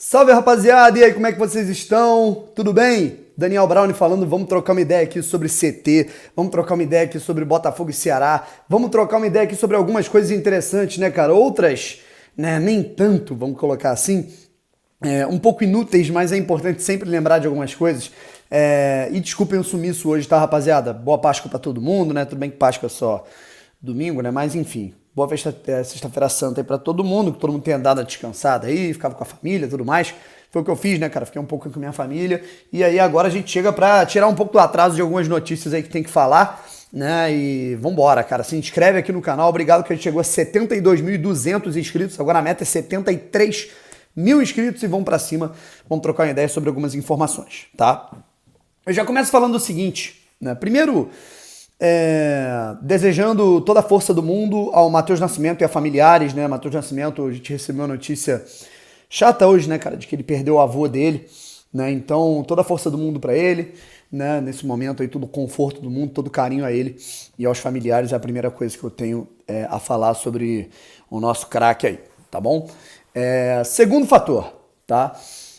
Salve, rapaziada! E aí, como é que vocês estão? Tudo bem? Daniel Brown falando, vamos trocar uma ideia aqui sobre CT, vamos trocar uma ideia aqui sobre Botafogo e Ceará, vamos trocar uma ideia aqui sobre algumas coisas interessantes, né, cara? Outras, né, nem tanto, vamos colocar assim, um pouco inúteis, mas é importante sempre lembrar de algumas coisas. E desculpem o sumiço hoje, tá, rapaziada? Boa Páscoa pra todo mundo, né? Tudo bem que Páscoa é só domingo, né? Mas enfim, boa festa, sexta-feira santa aí pra todo mundo, que todo mundo tenha dado a descansada aí, ficava com a família e tudo mais. Foi o que eu fiz, né, cara? Fiquei um pouco com a minha família. E aí agora a gente chega pra tirar um pouco do atraso de algumas notícias aí que tem que falar, né? E vambora, cara. Se inscreve aqui no canal. Obrigado que a gente chegou a 72.200 inscritos. Agora a meta é 73 mil inscritos e vamos pra cima. Vamos trocar uma ideia sobre algumas informações, tá? Eu já começo falando o seguinte, né? Primeiro, desejando toda a força do mundo ao Matheus Nascimento e a familiares, né? Matheus Nascimento, a gente recebeu uma notícia chata hoje, né, cara, de que ele perdeu o avô dele, né? Então, toda a força do mundo pra ele, né? Nesse momento aí, todo o conforto do mundo, todo o carinho a ele e aos familiares é a primeira coisa que eu tenho a falar sobre o nosso craque aí, tá bom? Segundo fator, tá?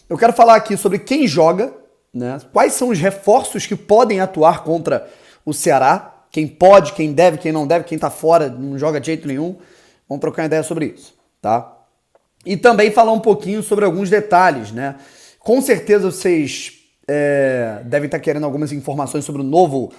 Eu quero falar aqui sobre quem joga, né? Quais são os reforços que podem atuar contra o Ceará, quem pode, quem deve, quem não deve, quem tá fora, não joga de jeito nenhum. Vamos trocar uma ideia sobre isso, tá? E também falar um pouquinho sobre alguns detalhes, né? Com certeza vocês devem estar querendo algumas informações sobre o novo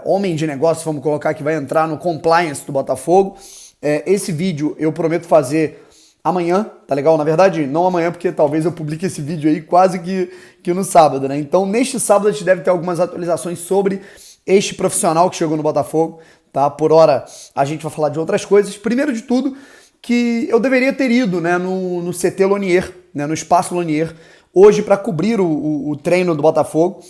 homem de negócio, vamos colocar, que vai entrar no compliance do Botafogo. Esse vídeo eu prometo fazer amanhã, tá legal? Na verdade, não amanhã, porque talvez eu publique esse vídeo aí quase que no sábado, né? Então, neste sábado a gente deve ter algumas atualizações sobre este profissional que chegou no Botafogo, tá? Por hora, a gente vai falar de outras coisas. Primeiro de tudo, que eu deveria ter ido, né, no CT Lonier, né, no Espaço Lonier, hoje para cobrir o treino do Botafogo.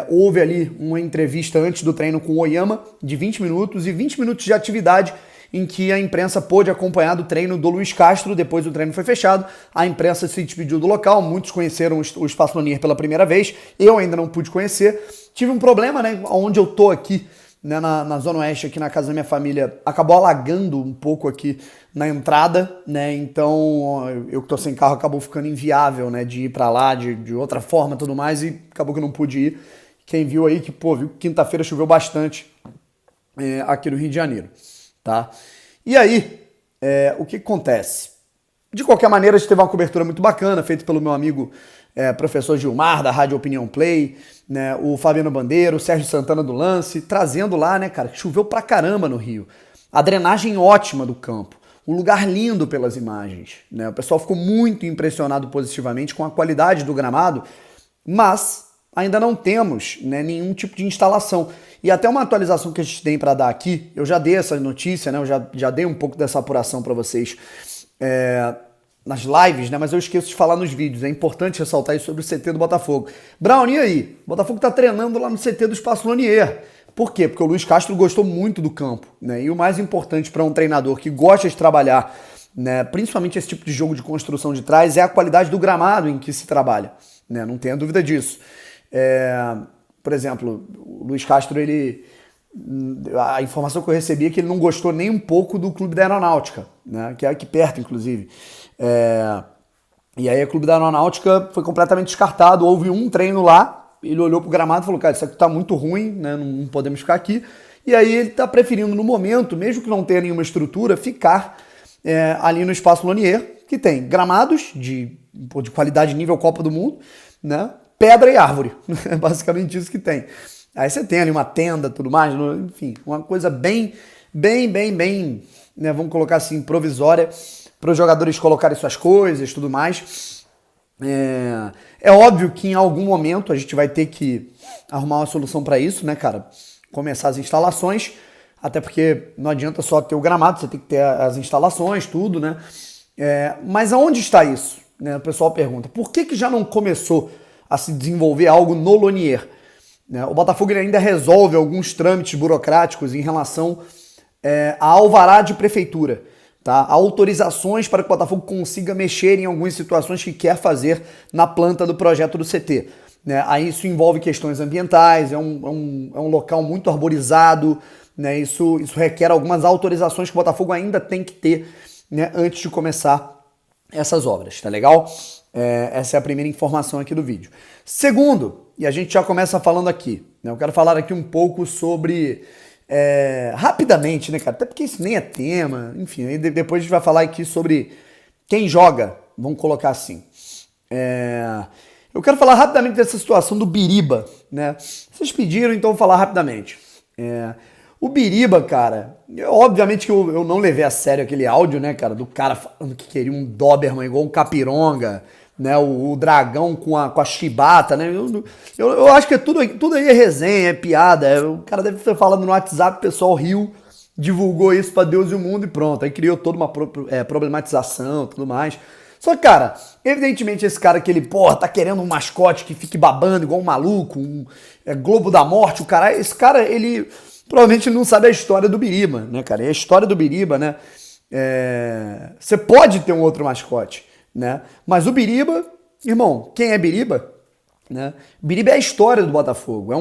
Houve ali uma entrevista antes do treino com o Oyama, de 20 minutos, e 20 minutos de atividade em que a imprensa pôde acompanhar do treino do Luiz Castro. Depois o treino foi fechado, a imprensa se despediu do local, muitos conheceram o Espaço Lonier pela primeira vez, eu ainda não pude conhecer. Tive um problema, né, onde eu tô aqui, né, na Zona Oeste, aqui na casa da minha família, acabou alagando um pouco aqui na entrada, né, então eu que tô sem carro acabou ficando inviável, né, de ir pra lá de outra forma e tudo mais, e acabou que eu não pude ir. Quem viu aí, que pô, viu que quinta-feira choveu bastante aqui no Rio de Janeiro, tá? E aí, o que acontece? De qualquer maneira, a gente teve uma cobertura muito bacana, feita pelo meu amigo professor Gilmar, da Rádio Opinião Play, né, o Fabiano Bandeira, o Sérgio Santana do Lance, trazendo lá, né, cara, que choveu pra caramba no Rio. A drenagem ótima do campo, um lugar lindo pelas imagens, né? O pessoal ficou muito impressionado positivamente com a qualidade do gramado, mas ainda não temos, né, nenhum tipo de instalação. E até uma atualização que a gente tem para dar aqui, eu já dei essa notícia, né, eu já dei um pouco dessa apuração para vocês nas lives, né, mas eu esqueço de falar nos vídeos. É importante ressaltar isso sobre o CT do Botafogo. Brown, e aí? O Botafogo tá treinando lá no CT do Espaço Lonier. Por quê? Porque o Luiz Castro gostou muito do campo, né? E o mais importante para um treinador que gosta de trabalhar, né, principalmente esse tipo de jogo de construção de trás, é a qualidade do gramado em que se trabalha, né? Não tenha dúvida disso. Por exemplo, o Luiz Castro, a informação que eu recebi é que ele não gostou nem um pouco do Clube da Aeronáutica, né, que é aqui perto, inclusive. E aí o Clube da Aeronáutica foi completamente descartado. Houve um treino lá, ele olhou pro gramado e falou, cara, isso aqui tá muito ruim, né, não podemos ficar aqui. E aí ele tá preferindo, no momento, mesmo que não tenha nenhuma estrutura, ficar ali no Espaço Lonier, que tem gramados de qualidade nível Copa do Mundo, né, pedra e árvore. É basicamente isso que tem. Aí você tem ali uma tenda, tudo mais, enfim, uma coisa bem, né, vamos colocar assim, provisória, para os jogadores colocarem suas coisas, tudo mais. É óbvio que em algum momento a gente vai ter que arrumar uma solução para isso, né, cara? Começar as instalações, até porque não adianta só ter o gramado, você tem que ter as instalações, tudo, né? Mas aonde está isso? Né? O pessoal pergunta, por que já não começou a se desenvolver algo no Lonier? O Botafogo ele ainda resolve alguns trâmites burocráticos em relação a alvará de prefeitura, tá? Autorizações para que o Botafogo consiga mexer em algumas situações que quer fazer na planta do projeto do CT. Né? Aí isso envolve questões ambientais, é um local muito arborizado, né? Isso requer algumas autorizações que o Botafogo ainda tem que ter, né, antes de começar essas obras, tá legal? Essa é a primeira informação aqui do vídeo. Segundo, e a gente já começa falando aqui, né? Eu quero falar aqui um pouco sobre, rapidamente, né, cara? Até porque isso nem é tema, enfim, aí depois a gente vai falar aqui sobre quem joga, vamos colocar assim. Eu quero falar rapidamente dessa situação do Biriba, né? Vocês pediram, então eu vou falar rapidamente. O Biriba, cara, obviamente que eu não levei a sério aquele áudio, né, cara, do cara falando que queria um Doberman igual um Capironga, né, o dragão com a chibata, né, eu acho que tudo aí é resenha, é piada, o cara deve ter falado no WhatsApp, o pessoal riu, divulgou isso pra Deus e o mundo e pronto, aí criou toda uma problematização e tudo mais. Só que, cara, evidentemente esse cara que ele, porra, tá querendo um mascote que fique babando igual um maluco, Globo da Morte, o cara, esse cara, ele provavelmente não sabe a história do Biriba, né, cara? E a história do Biriba, né? Você pode ter um outro mascote, né? Mas o Biriba, irmão, quem é Biriba? Né? Biriba é a história do Botafogo.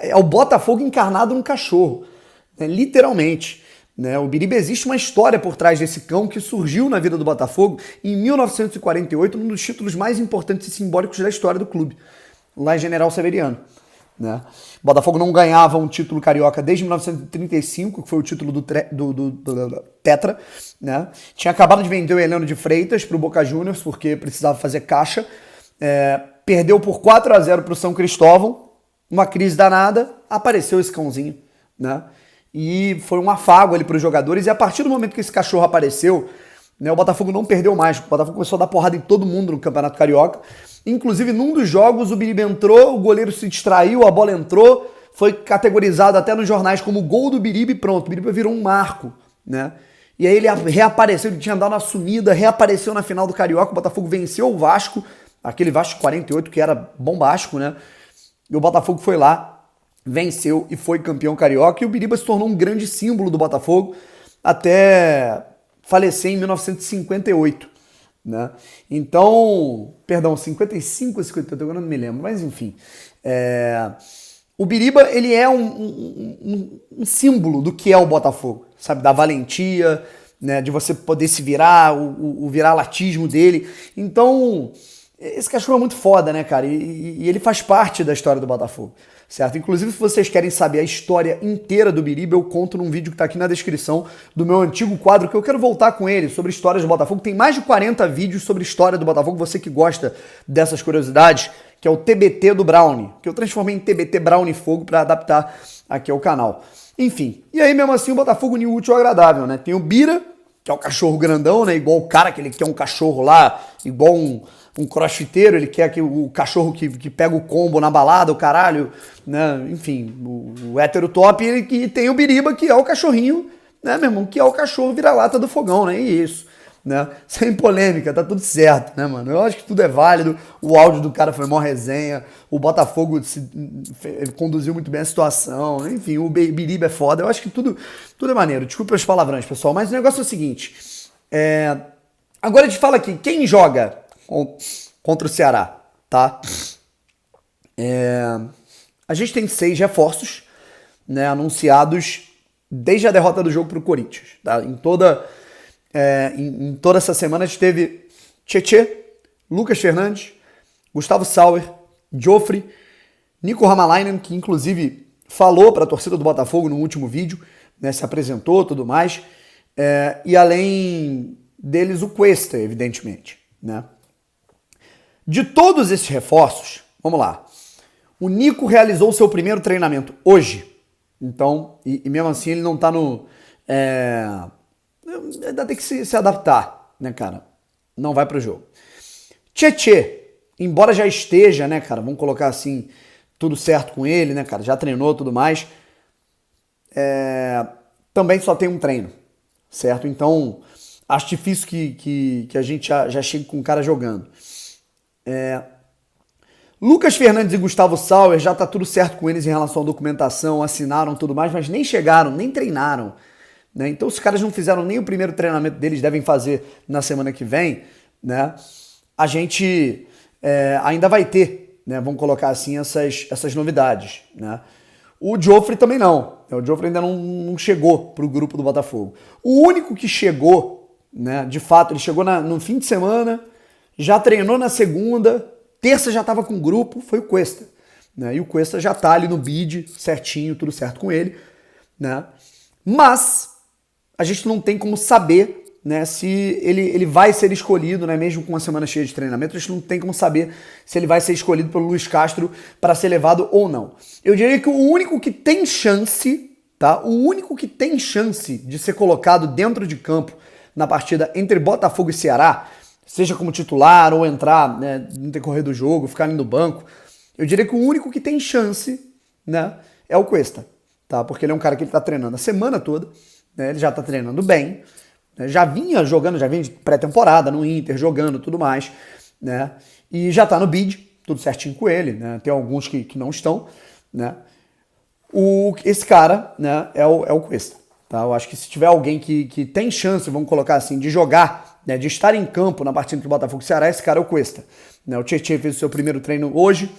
É o Botafogo encarnado num cachorro, né? Literalmente. Né? O Biriba, existe uma história por trás desse cão que surgiu na vida do Botafogo em 1948, um dos títulos mais importantes e simbólicos da história do clube, lá em General Severiano. Né? O Botafogo não ganhava um título carioca desde 1935, que foi o título do Tetra. Né? Tinha acabado de vender o Heleno de Freitas para o Boca Juniors, porque precisava fazer caixa. Perdeu por 4-0 para o São Cristóvão, uma crise danada, apareceu esse cãozinho. Né? E foi um afago ali para os jogadores, e a partir do momento que esse cachorro apareceu, né, o Botafogo não perdeu mais. O Botafogo começou a dar porrada em todo mundo no Campeonato Carioca. Inclusive, num dos jogos, o Biriba entrou, o goleiro se distraiu, a bola entrou, foi categorizado até nos jornais como gol do Biriba e pronto. O Biriba virou um marco, né? E aí ele reapareceu, ele tinha dado uma sumida, reapareceu na final do Carioca, o Botafogo venceu o Vasco, aquele Vasco 48 que era bombástico, né? E o Botafogo foi lá, venceu e foi campeão carioca, e o Biriba se tornou um grande símbolo do Botafogo até falecer em 1958. Né? Então, perdão, 55 ou 58, agora não me lembro, mas enfim. O Biriba, ele é um símbolo do que é o Botafogo, sabe? Da valentia, né? De você poder se virar, o viralatismo dele. Então, esse cachorro é muito foda, né, cara? E ele faz parte da história do Botafogo, certo? Inclusive, se vocês querem saber a história inteira do Biriba, eu conto num vídeo que tá aqui na descrição do meu antigo quadro, que eu quero voltar com ele, sobre histórias do Botafogo. Tem mais de 40 vídeos sobre história do Botafogo, você que gosta dessas curiosidades, que é o TBT do Brownie, que eu transformei em TBT Brownie Fogo para adaptar aqui ao canal. Enfim, e aí mesmo assim o Botafogo uniu o útil ao agradável, né? Tem o Bira, que é o cachorro grandão, né? Igual o cara que ele quer um cachorro lá, igual um crossfiteiro, ele quer o cachorro que pega o combo na balada, o caralho, né? Enfim, o hétero top, e tem o Biriba, que é o cachorrinho, né, meu irmão? Que é o cachorro vira-lata do fogão, né? E isso, né? Sem polêmica, tá tudo certo, né, mano? Eu acho que tudo é válido, o áudio do cara foi mó resenha, o Botafogo conduziu muito bem a situação, enfim, o Biriba é foda, eu acho que tudo é maneiro. Desculpa os palavrões, pessoal, mas o negócio é o seguinte, agora a gente fala aqui, quem joga contra o Ceará, tá? A gente tem 6 reforços, né, anunciados desde a derrota do jogo pro Corinthians, tá? Em toda essa semana a gente teve Tietê, Lucas Fernandes, Gustavo Sauer, Joffre, Nico Ramalainen, que inclusive falou para a torcida do Botafogo no último vídeo, né, se apresentou, tudo mais, e além deles o Cuesta, evidentemente, né? De todos esses reforços, vamos lá, o Nico realizou o seu primeiro treinamento hoje, então, e mesmo assim ele não tá no... ainda tem que se adaptar, né, cara? Não vai pro jogo. Tietê, embora já esteja, né, cara, vamos colocar assim, tudo certo com ele, né, cara, já treinou tudo mais, também só tem um treino, certo? Então, acho difícil que a gente já chegue com o cara jogando. Lucas Fernandes e Gustavo Sauer, já tá tudo certo com eles em relação à documentação, assinaram tudo mais, mas nem chegaram, nem treinaram, né? Então, os caras não fizeram nem o primeiro treinamento deles, devem fazer na semana que vem, né? A gente ainda vai ter, né? Vamos colocar assim, essas novidades, né? O Joffre também não. O Joffre ainda não chegou pro grupo do Botafogo. O único que chegou, né? De fato, ele chegou no fim de semana, já treinou na segunda, terça já estava com o grupo, foi o Cuesta, né? E o Cuesta já tá ali no bid, certinho, tudo certo com ele, né? Mas a gente não tem como saber, né, se ele vai ser escolhido, né, mesmo com uma semana cheia de treinamento, a gente não tem como saber se ele vai ser escolhido pelo Luiz Castro para ser levado ou não. Eu diria que o único que tem chance, tá? O único que tem chance de ser colocado dentro de campo na partida entre Botafogo e Ceará, seja como titular ou entrar, né, no decorrer do jogo, ficar ali no banco, eu diria que o único que tem chance, né, é o Cuesta, tá? Porque ele é um cara que ele tá treinando a semana toda, né, ele já tá treinando bem, né, já vinha jogando, já vinha de pré-temporada no Inter, jogando tudo mais, né? E já tá no bid, tudo certinho com ele, né? Tem alguns que não estão, né? Esse cara, né, é o Cuesta, tá? Eu acho que se tiver alguém que tem chance, vamos colocar assim, de jogar, né, de estar em campo na partida entre o Botafogo e Ceará, esse cara é o Cuesta, né? O Tietchan fez o seu primeiro treino hoje,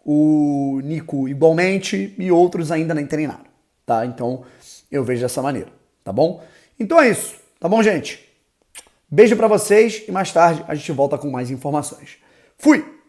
o Nico igualmente e outros ainda nem treinaram, tá? Então eu vejo dessa maneira, tá bom? Então é isso, tá bom, gente? Beijo pra vocês e mais tarde a gente volta com mais informações. Fui!